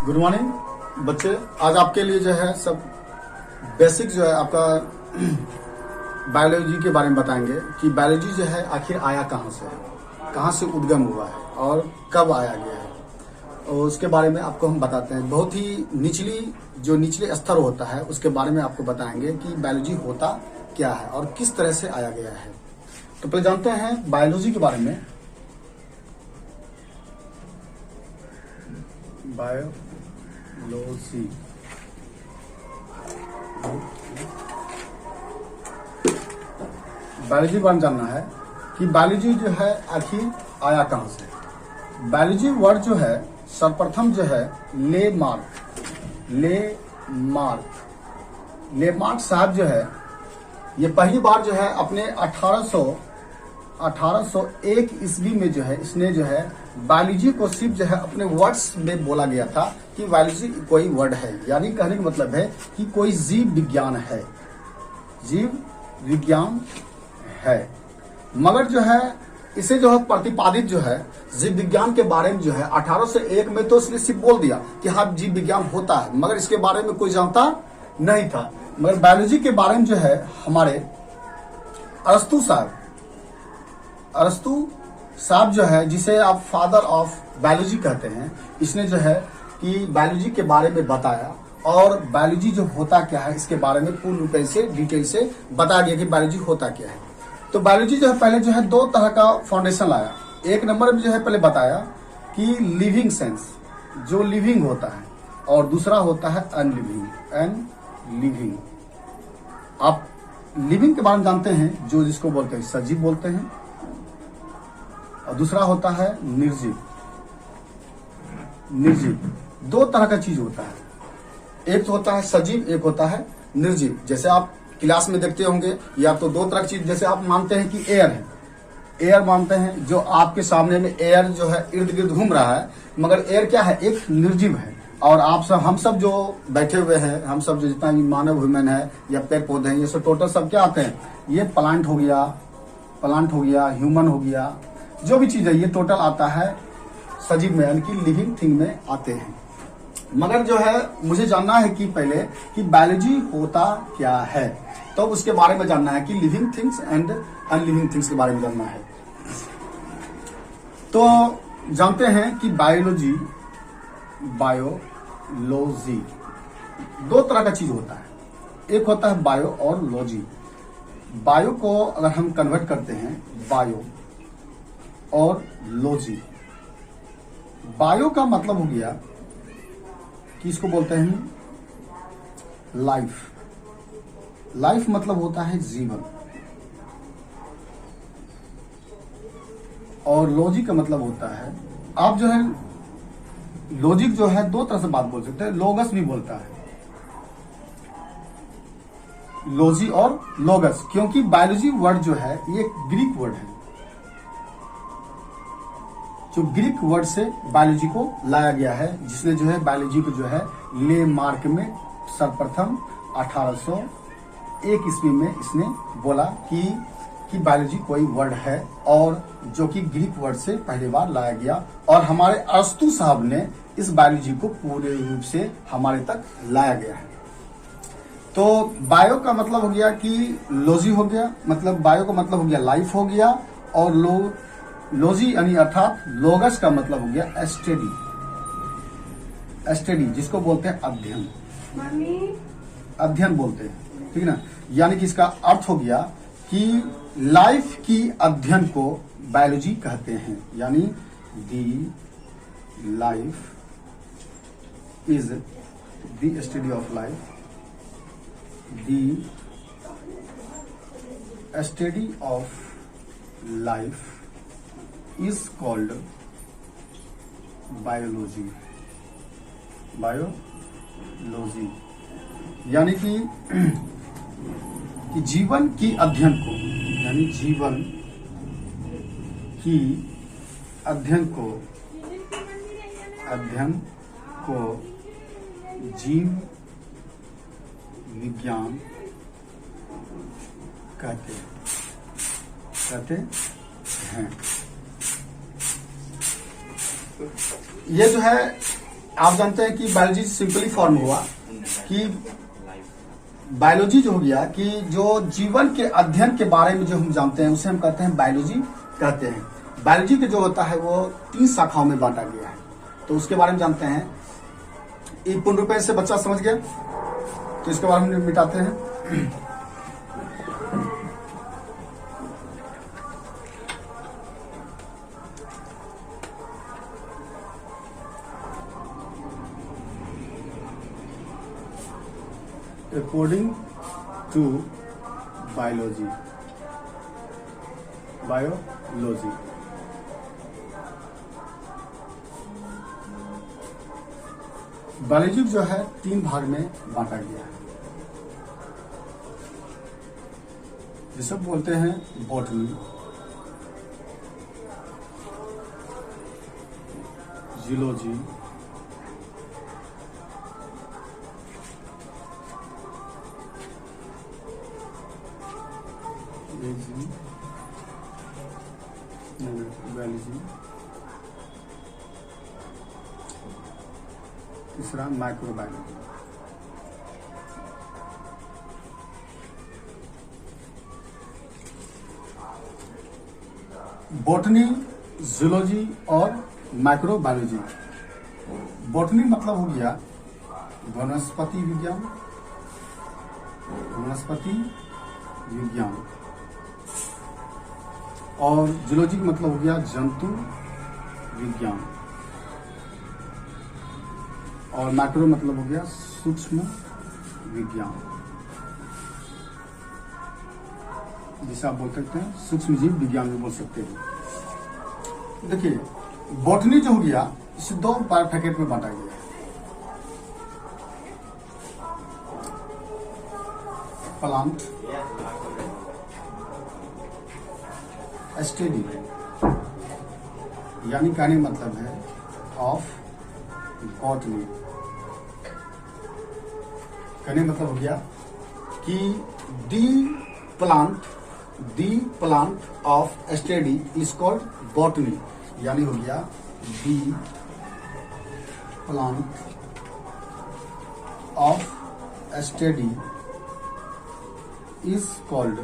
Good morning बच्चे। आज आपके लिए जो है सब बेसिक जो है आपका बायोलॉजी के बारे में बताएंगे कि बायोलॉजी जो है आखिर आया कहाँ से है, कहाँ से उद्गम हुआ है और कब आया गया है। और उसके बारे में आपको हम बताते हैं। बहुत ही निचले स्तर होता है उसके बारे में आपको बताएंगे कि बायोलॉजी होता क्या है और किस तरह से आया गया है। तो पहले जानते हैं बायोलॉजी के बारे में। बायोलॉजी बायोलॉजी के बारे में जानना है कि बायोलॉजी जो है आखिर आया कहां से। बायोलॉजी वर्ड जो है सर्वप्रथम जो है लेमार्क साहब जो है ये पहली बार जो है अपने 1801 ईस्वी में जो है इसने जो है बायोलॉजी को सिर्फ जो है अपने वर्ड्स में बोला गया था कि बायोलॉजी कोई वर्ड है, यानी कहने का मतलब है कि कोई जीव विज्ञान है। मगर जो है इसे जो है प्रतिपादित जो है जीव विज्ञान के बारे में जो है 1801 में तो इसने सिर्फ बोल दिया कि हाँ जीव विज्ञान होता है, मगर इसके बारे में कोई जानता नहीं था। मगर बायोलॉजी के बारे में जो है हमारे अरस्तु साहब जो है जिसे आप फादर ऑफ बायोलॉजी कहते हैं, इसने जो है कि बायोलॉजी के बारे में बताया और बायोलॉजी जो होता क्या है इसके बारे में पूर्ण रूप से डिटेल से बताया गया कि बायोलॉजी होता क्या है। तो बायोलॉजी जो है पहले जो है दो तरह का फाउंडेशन लाया। एक नंबर में जो है पहले बताया कि लिविंग सेंस जो लिविंग होता है और दूसरा होता है अनलिविंग। आप लिविंग के बारे में जानते हैं जो जिसको बोलते हैं सजीव बोलते हैं, और दूसरा होता है निर्जीव। दो तरह का चीज होता है, एक तो होता है सजीव, एक होता है निर्जीव। जैसे आप क्लास में देखते होंगे या तो दो तरह की चीज, जैसे आप मानते हैं कि एयर है, एयर मानते हैं जो आपके सामने में एयर जो है इर्द गिर्द घूम रहा है, मगर एयर क्या है, एक निर्जीव है। और आप सब हम सब जो बैठे हुए हैं, हम सब जो जितना भी मानव ह्यूमन है या पेड़ पौधे हैं, ये सब टोटल सब क्या आते हैं, ये प्लांट हो गया, ह्यूमन हो गया, जो भी चीज है ये टोटल आता है सजीव में, यानी कि लिविंग थिंग में आते हैं। मगर जो है मुझे जानना है कि पहले कि बायोलॉजी होता क्या है, तो उसके बारे में जानना है कि लिविंग थिंग्स एंड अनलिविंग थिंग्स के बारे में जानना है। तो जानते हैं कि बायोलॉजी दो तरह का चीज होता है, एक होता है बायो और लॉजी। बायो को अगर हम कन्वर्ट करते हैं बायो और लॉजी, बायो का मतलब हो गया कि इसको बोलते हैं लाइफ मतलब होता है जीवन, और लॉजिक का मतलब होता है, आप जो है लॉजिक जो है दो तरह से बात बोल सकते हैं, लोगस भी बोलता है, लॉजी और लोगस, क्योंकि बायोलॉजी वर्ड जो है ये एक ग्रीक वर्ड है, जो ग्रीक वर्ड से बायोलॉजी को लाया गया है, जिसने जो है बायोलॉजी को जो है लेमार्क में सर्वप्रथम 1801 ईस्वी में इसने बोला कि बायोलॉजी कोई वर्ड है, और जो कि ग्रीक वर्ड से पहली बार लाया गया, और हमारे अरस्तु साहब ने इस बायोलॉजी को पूरे रूप से हमारे तक लाया गया है। तो बायो का मतलब हो गया कि लॉजी हो गया, मतलब बायो का मतलब हो गया लाइफ हो गया, और लॉजी यानी अर्थात लोगस का मतलब हो गया स्टडी, जिसको बोलते हैं अध्ययन बोलते हैं, ठीक है ना। यानी कि इसका अर्थ हो गया कि लाइफ की अध्ययन को बायोलॉजी कहते हैं, यानी the life is the study of life, the study of life is called biology. यानी कि जीवन की अध्ययन को, यानी जीवन की अध्ययन को जीव विज्ञान कहते हैं। ये जो है आप जानते हैं कि बायोलॉजी सिंपली फॉर्म हुआ कि बायोलॉजी जो हो गया कि जो जीवन के अध्ययन के बारे में जो हम जानते हैं उसे हम कहते हैं बायोलॉजी कहते हैं। बायोलॉजी के जो होता है वो 3 शाखाओं में बांटा गया है, तो उसके बारे में जानते हैं। एक पूर्ण रूप से बच्चा समझ गया, तो इसके बारे में मिटाते हैं। According to biology, बायोलॉजी जो है 3 भाग में बांटा गया है, जिसे बोलते हैं बॉटनी, जूलॉजी, बायोलॉजी, तीसरा माइक्रोबायोलॉजी। बॉटनी, जूलॉजी और माइक्रोबायोलॉजी। बॉटनी मतलब हो गया वनस्पति विज्ञान, और जूलॉजी का मतलब हो गया जंतु विज्ञान, और मैक्रो मतलब हो गया सूक्ष्म विज्ञान, जिसे आप बोल सकते हैं सूक्ष्म जीव विज्ञान भी बोल सकते हैं। देखिए बॉटनी जो हो गया इसे 2 पैकेट में बांटा गया है। प्लांट स्टडी, यानी कहने मतलब है ऑफ बॉटनी। कहने मतलब हो गया कि the plant of study is called botany, यानी हो गया the plant of study is called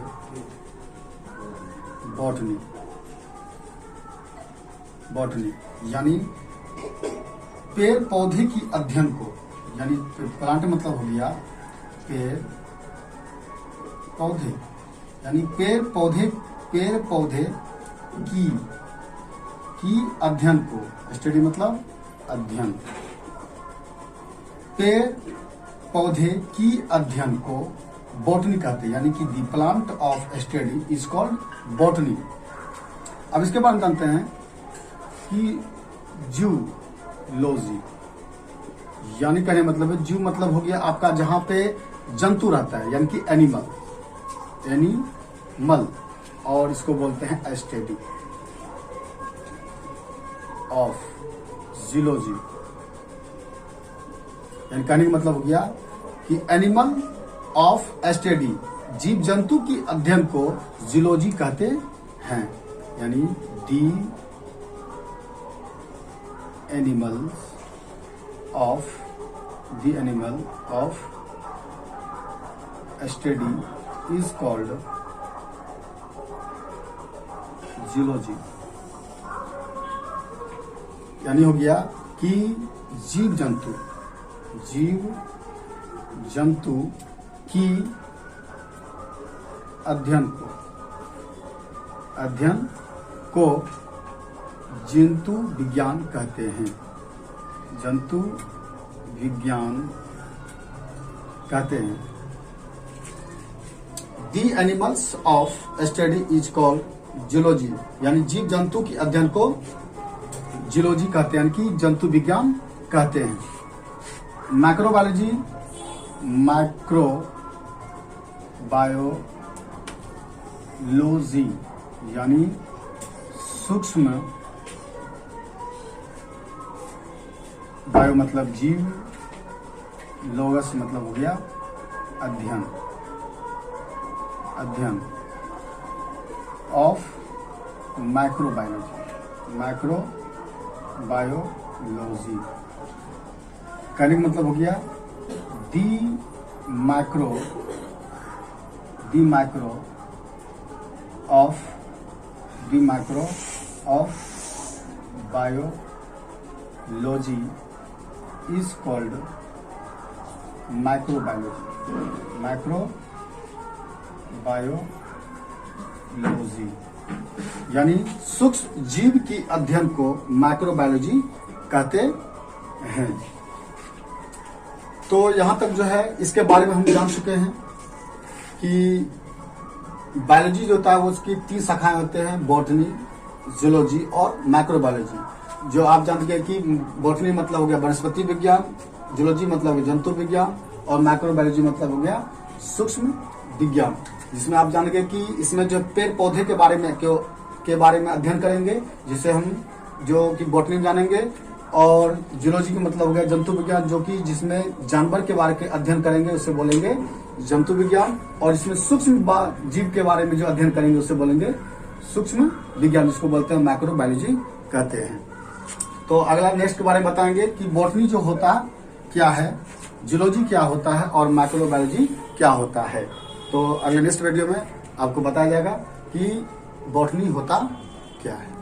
botany, यानी पेड़ पौधे की अध्ययन को, यानी प्लांट मतलब हो गया पेड़ पौधे, यानी पेड़ पौधे की अध्ययन को, स्टडी मतलब अध्ययन, पेड़ पौधे की अध्ययन को बॉटनी कहते हैं, यानी कि the plant of study is called botany. अब इसके बाद जानते हैं कि जूलॉजी, यानी कहने मतलब है जू मतलब हो गया आपका जहां पे जंतु रहता है, यानी कि एनिमल, और इसको बोलते हैं स्टडी ऑफ जूलॉजी, यानी कहने का मतलब हो गया कि एनिमल ऑफ स्टडी, जीव जंतु की अध्ययन को जूलॉजी कहते हैं, यानी the animal of study is called zoology, यानी हो गया कि जीव जंतु की अध्ययन को जंतु विज्ञान कहते हैं, जंतु विज्ञान कहते हैं। The animals of study is called zoology, यानी जीव जंतु की अध्ययन को जूलॉजी कहते हैं, यानी कि जंतु विज्ञान कहते हैं। माइक्रोबायोलॉजी, माइक्रोबायोलॉजी यानी सूक्ष्म, बायो मतलब जीव, लोगस मतलब हो गया अध्ययन ऑफ माइक्रोबायोलॉजी कहने का मतलब हो गया दी micro of biology is called microbiology, यानी सूक्ष्म जीव की अध्ययन को माइक्रोबायोलॉजी कहते हैं। तो यहां तक जो है इसके बारे में हम जान चुके हैं कि बायोलॉजी जो होता है वो उसकी 3 शाखाएं होते हैं, बॉटनी, जूलॉजी और माइक्रोबायोलॉजी। जो आप जानते हैं कि बॉटनी मतलब हो गया वनस्पति विज्ञान, जूलॉजी मतलब हो गया जंतु विज्ञान और माइक्रोबायोलॉजी मतलब हो गया सूक्ष्म विज्ञान, जिसमें आप जानेंगे कि इसमें जो पेड़ पौधे के बारे में अध्ययन करेंगे, जिसे हम जो कि बॉटनी में जानेंगे, और जूलॉजी का मतलब हो गया जंतु विज्ञान, जो कि जिसमें जानवर के बारे के अध्ययन करेंगे उसे बोलेंगे जंतु विज्ञान, और इसमें सूक्ष्म जीव के बारे में जो अध्ययन करेंगे उसे बोलेंगे सूक्ष्म विज्ञान, जिसको बोलते हैं माइक्रोबायोलॉजी कहते हैं। तो अगला नेक्स्ट के बारे में बताएंगे कि बॉटनी जो होता क्या है, जूलॉजी क्या होता है और माइक्रोबायोलॉजी क्या होता है। तो अगले नेक्स्ट वीडियो में आपको बताया जाएगा कि बॉटनी होता क्या है।